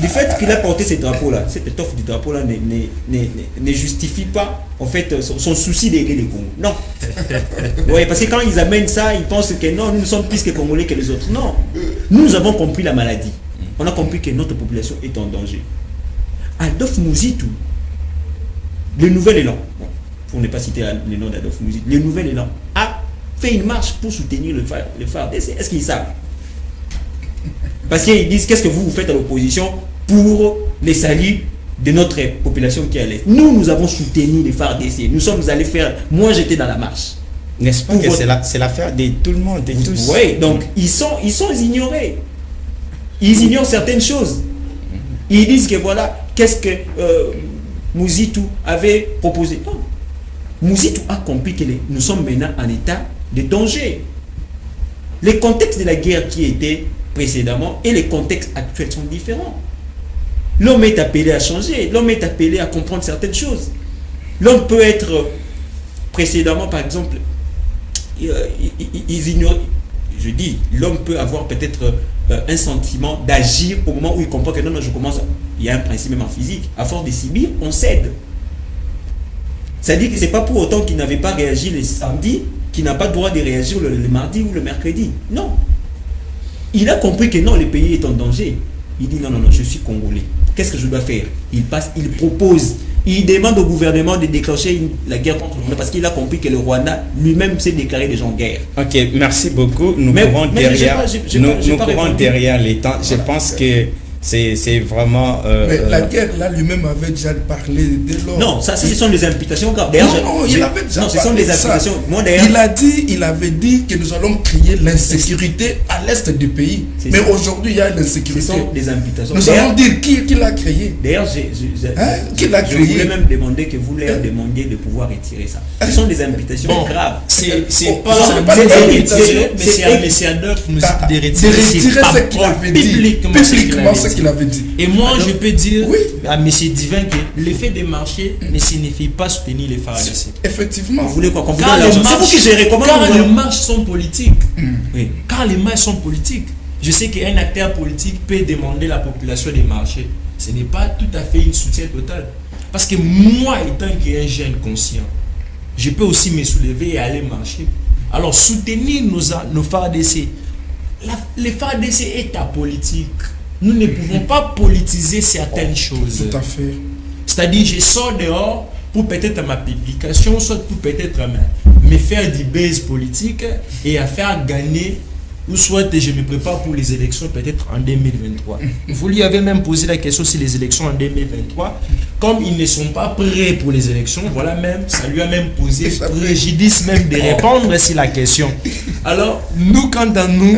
S4: Le fait qu'il a porté ces drapeaux-là, cette étoffe du drapeau-là ne justifie pas en fait son souci d'aider les Congolais. Non. Oui, parce que quand ils amènent ça, ils pensent que non, nous sommes plus que Congolais que les autres. Non. Nous avons compris la maladie. On a compris que notre population est en danger. Adolphe Muzitu, le nouvel élan, bon, pour ne pas citer le nom d'Adolphe Muzitu, le nouvel élan a fait une marche pour soutenir le FARDC. Est-ce qu'ils savent? Parce qu'ils disent qu'est-ce que vous faites à l'opposition pour les saluts de notre population qui est à l'Est. Nous avons soutenu les FARDC. Nous sommes allés faire. Moi, j'étais dans la marche.
S1: N'est-ce pas que c'est l'affaire de tout le monde, de tous?
S4: Oui, donc ils sont ignorés. Ils ignorent certaines choses. Ils disent que voilà, qu'est-ce que Muzitu avait proposé. Non. Muzitu a compris que nous sommes maintenant en état de danger. Les contextes de la guerre qui étaient précédemment et les contextes actuels sont différents. L'homme est appelé à changer, l'homme est appelé à comprendre certaines choses. L'homme peut être précédemment, par exemple, ils ignorent, je dis, l'homme peut avoir peut-être un sentiment d'agir au moment où il comprend que non, je commence, il y a un principe même en physique, à force de subir, on cède. C'est-à-dire que ce n'est pas pour autant qu'il n'avait pas réagi le samedi, qu'il n'a pas le droit de réagir le mardi ou le mercredi. Non. Il a compris que non, le pays est en danger. Il dit non, je suis Congolais. Qu'est-ce que je dois faire? Il passe, il propose, il demande au gouvernement de déclencher la guerre contre le Rwanda parce qu'il a compris que le Rwanda lui-même s'est déclaré déjà en guerre.
S1: Ok, merci beaucoup. Nous courons derrière les temps. Je pense que c'est vraiment...
S2: mais la guerre, là, lui-même avait déjà parlé dès lors.
S4: Non, ça, ce sont des imputations graves.
S2: Non, il avait déjà
S4: ce sont des imputations.
S2: Moi, il avait dit que nous allons créer l'insécurité à l'est du pays. Mais aujourd'hui, il y a l'insécurité.
S4: Ce sont des imputations.
S2: Nous allons dire qui l'a créé.
S4: D'ailleurs,
S2: qui l'a créé.
S4: Je voulais même demander que vous leur demandiez de pouvoir retirer ça. Ce sont des imputations graves.
S3: C'est pas des imputations, mais c'est à d'autres de retirer
S2: ce qu'il avait dit. Publiquement, ce qu'il avait dit.
S3: Et moi, je peux dire à M. Divin que l'effet des marchés ne signifie pas soutenir les FARDC.
S2: Effectivement.
S4: Vous voulez quoi?
S3: Car les marches sont politiques. Car les marches sont politiques. Je sais qu'un acteur politique peut demander la population des marchés. Ce n'est pas tout à fait une soutien total. Parce que moi, étant qu'un jeune conscient, je peux aussi me soulever et aller marcher. Alors, soutenir nos FARDC. Les FARDC est apolitique. Nous ne pouvons pas politiser certaines choses.
S2: Tout à fait.
S3: C'est-à-dire, je sors dehors pour peut-être ma publication, soit pour peut-être me faire du buzz politique et à faire gagner, ou soit je me prépare pour les élections peut-être en 2023. Vous lui avez même posé la question sur les élections en 2023. Comme ils ne sont pas prêts pour les élections, voilà même, ça lui a même posé préjudice même de répondre sur la question. Alors, nous, quant à nous,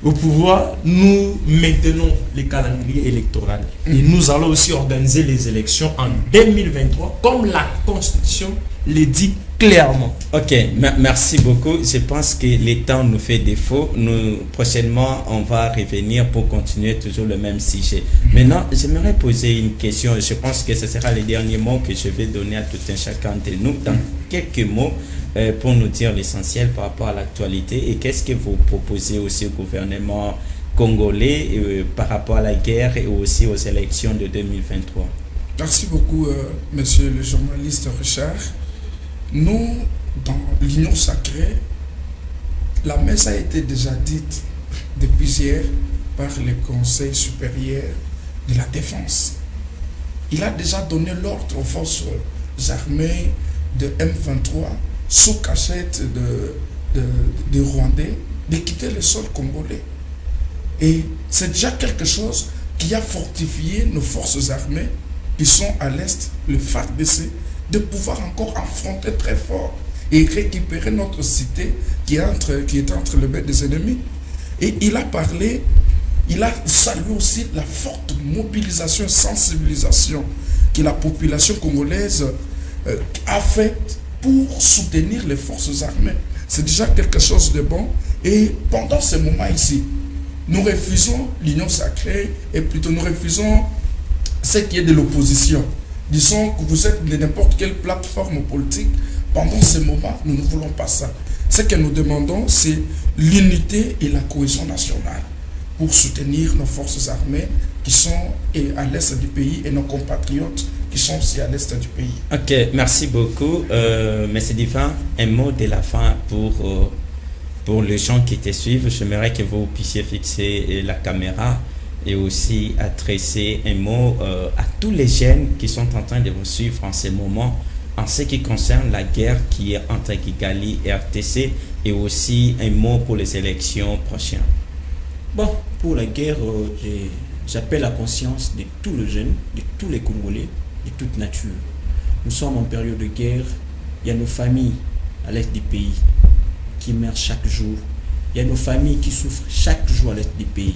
S3: au pouvoir, nous maintenons les calendriers électoraux et nous allons aussi organiser les élections en 2023 comme la Constitution le dit clairement.
S1: Ok, merci beaucoup. Je pense que le temps nous fait défaut. Prochainement, on va revenir pour continuer toujours le même sujet. Maintenant, j'aimerais poser une question. Je pense que ce sera les derniers mots que je vais donner à tout un chacun de nous. Dans quelques mots, pour nous dire l'essentiel par rapport à l'actualité et qu'est-ce que vous proposez aussi au gouvernement congolais par rapport à la guerre et aussi aux élections de 2023.
S2: Merci beaucoup, monsieur le journaliste Richard. Nous, dans l'Union sacrée, la messe a été déjà dite depuis hier par le Conseil supérieur de la défense. Il a déjà donné l'ordre aux forces armées de M23 sous cachette de Rwandais de quitter le sol congolais. Et c'est déjà quelque chose qui a fortifié nos forces armées qui sont à l'est, le FARDC, de pouvoir encore affronter très fort et récupérer notre cité qui est entre les mains des ennemis. Et il a parlé, il a salué aussi la forte mobilisation et sensibilisation que la population congolaise a faite pour soutenir les forces armées. C'est déjà quelque chose de bon. Et pendant ce moment ici, nous refusons l'union sacrée et plutôt nous refusons ce qui est de l'opposition. Disons que vous êtes de n'importe quelle plateforme politique. Pendant ce moment, nous ne voulons pas ça. Ce que nous demandons, c'est l'unité et la cohésion nationale pour soutenir nos forces armées qui sont à l'est du pays et nos compatriotes qui sont aussi à l'est du pays.
S1: Ok, merci beaucoup. Monsieur Divin, un mot de la fin pour les gens qui te suivent. J'aimerais que vous puissiez fixer la caméra et aussi adresser un mot à tous les jeunes qui sont en train de vous suivre en ce moment en ce qui concerne la guerre qui est entre Kigali et RTC et aussi un mot pour les élections prochaines.
S4: Bon, pour la guerre, j'appelle la conscience de tous les jeunes, de tous les Congolais, de toute nature. Nous sommes en période de guerre, il y a nos familles à l'est du pays qui meurent chaque jour, il y a nos familles qui souffrent chaque jour à l'est du pays.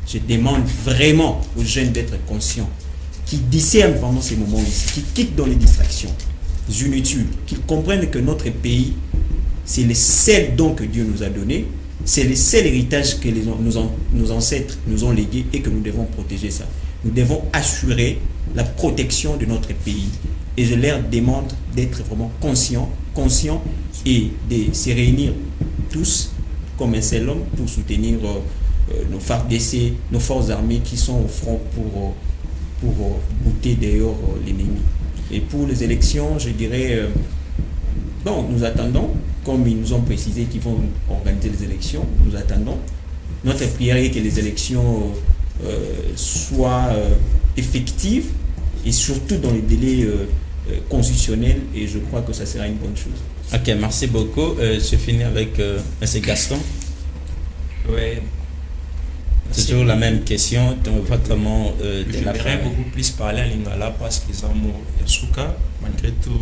S4: Je demande vraiment aux jeunes d'être conscients, qui discernent pendant ces moments-ci, qui quittent dans les distractions inutiles, qu'ils comprennent que notre pays, c'est le seul don que Dieu nous a donné, c'est le seul héritage que nos ancêtres nous ont légué et que nous devons protéger ça. nous devons assurer la protection de notre pays. Et je leur demande d'être vraiment conscients et de se réunir tous comme un seul homme pour soutenir nos FARDC, nos forces armées qui sont au front pour bouter dehors l'ennemi. Et pour les élections, je dirais, nous attendons, comme ils nous ont précisé qu'ils vont organiser les élections, nous attendons. Notre prière est que les élections soient effectives et surtout dans les délais constitutionnels, et je crois que ça sera une bonne chose.
S1: Ok, merci beaucoup. Je finis avec M. Gaston.
S3: Oui.
S1: C'est toujours la même question. Comment
S3: j'aimerais beaucoup plus parler en lingala parce qu'ils ont mot Yasuka. Malgré tout,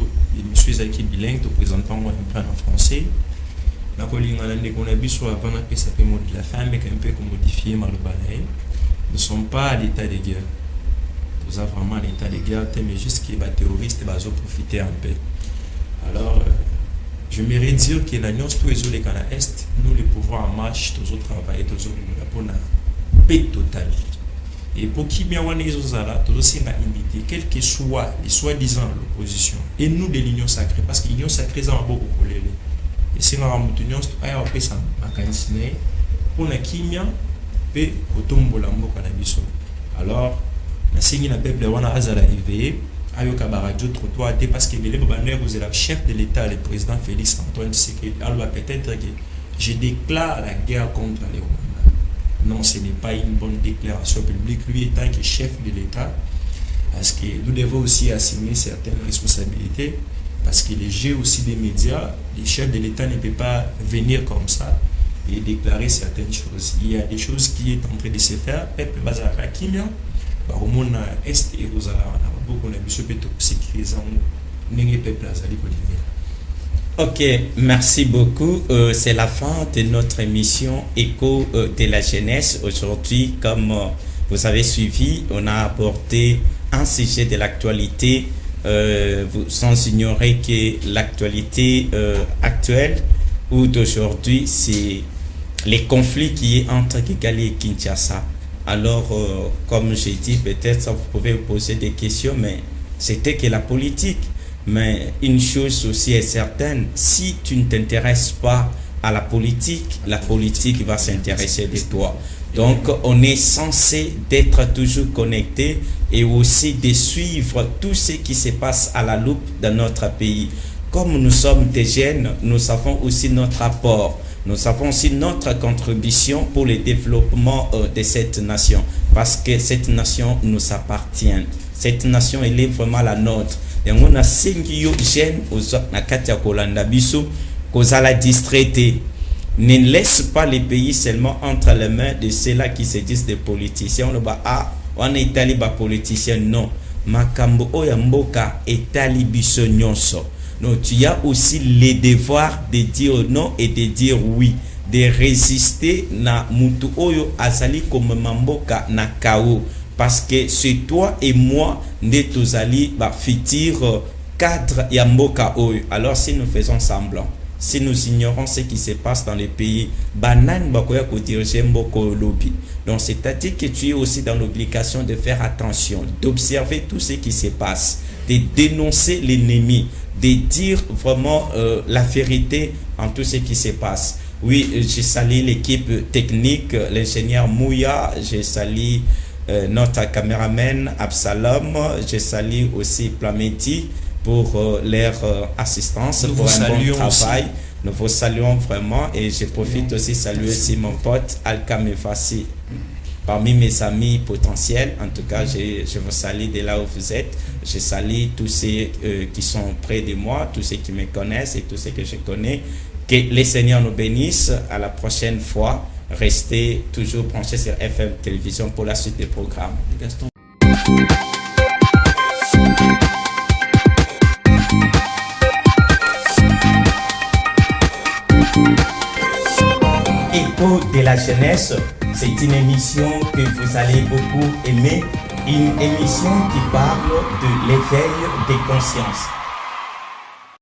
S3: je suis avec bilingue, te présentant moi un peu en français. La lingala qu'on a vu sur avant que ça peut mot de la fin, mais un peu modifié par le balai. Nous ne sommes pas à l'état de guerre. Nous sommes vraiment à l'état de guerre, mais juste que les terroristes vont profiter un peu. Alors, j'aimerais dire que l'Alliance pour les Ghana Est, nous les pouvoirs en marche, tous autres travail, tous autres pour la paix totale. Et pour qui bien on est tous aussi invité, quel que soit les soi-disant l'opposition, et nous de l'Union sacrée, parce que l'Union sacrée, ça va beaucoup pour les. Et si nous avons une union, après ça, pour la kimia, et pour tomber la mort cannabis. Alors, la signe la peuple wana azala éveillé. Ayoka Baradjo trottoir parce que vous êtes le chef de l'État, le président Félix Antoine Tshisekedi. Alors peut-être que je déclare la guerre contre les Rwandais. Non, ce n'est pas une bonne déclaration publique. Lui étant que chef de l'État, parce que nous devons aussi assumer certaines responsabilités, parce que les jeux aussi des médias, les chefs de l'État ne peuvent pas venir comme ça et déclarer certaines choses. Il y a des choses qui sont en train de se faire. Peuple Bazara Kimia, au monde Est et aux beaucoup de sécurisant peuple.
S1: Ok, merci beaucoup. C'est la fin de notre émission Écho de la jeunesse. Aujourd'hui, comme vous avez suivi, on a abordé un sujet de l'actualité, sans ignorer que l'actualité actuelle ou d'aujourd'hui, c'est les conflits qui est entre Kigali et Kinshasa. Alors, comme j'ai dit, peut-être vous pouvez vous poser des questions, mais c'était que la politique. Mais une chose aussi est certaine, si tu ne t'intéresses pas à la politique va s'intéresser de toi. Donc, on est censé d'être toujours connecté et aussi de suivre tout ce qui se passe à la loupe dans notre pays. Comme nous sommes des jeunes, nous avons aussi notre apport. Nous avons aussi notre contribution pour le développement de cette nation. Parce que cette nation nous appartient. Cette nation, elle est vraiment la nôtre. Et on a 5 jeunes na kati ya kolanda biso kozala distraité. Ne laisse pas les pays seulement entre les mains de ceux-là qui se disent des politiciens. On est itali ba politicien. Non. Makambo oya mboka etali biso nyonso. Donc, tu as aussi le devoir de dire non et de dire oui, de résister na mutu oyo azali comme mamboka na kao, parce que c'est toi et moi ne tozali ba fitir cadre ya mboka oyo. Alors si nous faisons semblant, si nous ignorons ce qui se passe dans les pays, banane bakoya ko diriger mboko lobby. Donc c'est-à-dire que tu es aussi dans l'obligation de faire attention, d'observer tout ce qui se passe, de dénoncer l'ennemi, de dire vraiment la vérité en tout ce qui se passe. Oui, je salue l'équipe technique, l'ingénieur Mouya, je salue notre caméraman Absalom, je salue aussi Plameti pour leur assistance, pour un bon travail. Aussi. Nous vous saluons vraiment et je profite aussi de saluer aussi mon pote Alkam Fassi. Parmi mes amis potentiels, en tout cas, je vous salue de là où vous êtes. Je salue tous ceux qui sont près de moi, tous ceux qui me connaissent et tous ceux que je connais. Que les Seigneurs nous bénissent. À la prochaine fois. Restez toujours branchés sur FM Télévision pour la suite des programmes. Gaston. Écho de la jeunesse, c'est une émission que vous allez beaucoup aimer, une émission qui parle de l'éveil des consciences.